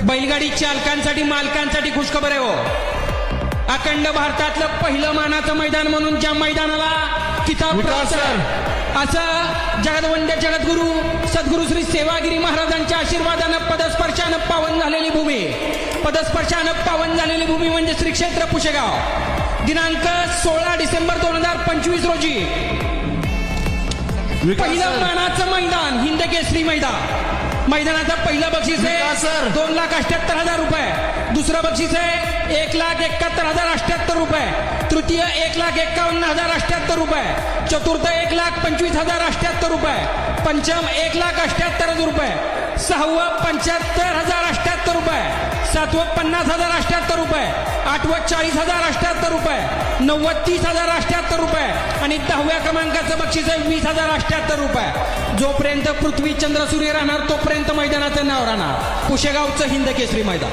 बैलगाडी चालकांसाठी मालकांसाठी खुशखबर आहे हो. अखंड भारतातलं पहिलं मानाचं मैदान म्हणून ज्या मैदानाला किताब प्राप्त आहे, असं जगदवंद्य जगद्गुरु सद्गुरु श्री सेवागिरी महाराजांच्या आशीर्वादानं पदस्पर्शानं पावन झालेली भूमी, पदस्पर्शानं पावन झालेली भूमी म्हणजे श्री क्षेत्र पुशेगाव. दिनांक 16 डिसेंबर 2025 रोजी पहिलं मानाचं मैदान हिंद केसरी मैदान. मैदानाचं पहिलं बक्षीस आहे 2,78,000 रुपये. दुसरं बक्षीस आहे 1,71,078 रुपये. तृतीय 1,51,078 रुपये. चतुर्थ 1,25,078 रुपये. पंचम 1,78,000 रुपये. सहावं 75,078 रुपये. सातवं 50,078 रुपये. आठवं 40,078 रुपये. नववं 30,078 रुपये आणि 10व्या क्रमांकाचं बक्षीस आहे 20,078 रुपये. जोपर्यंत पृथ्वी चंद्र सूर्य राहणार तोपर्यंत मैदानाचं नाव राहणार पुशेगावचं हिंद केसरी मैदान.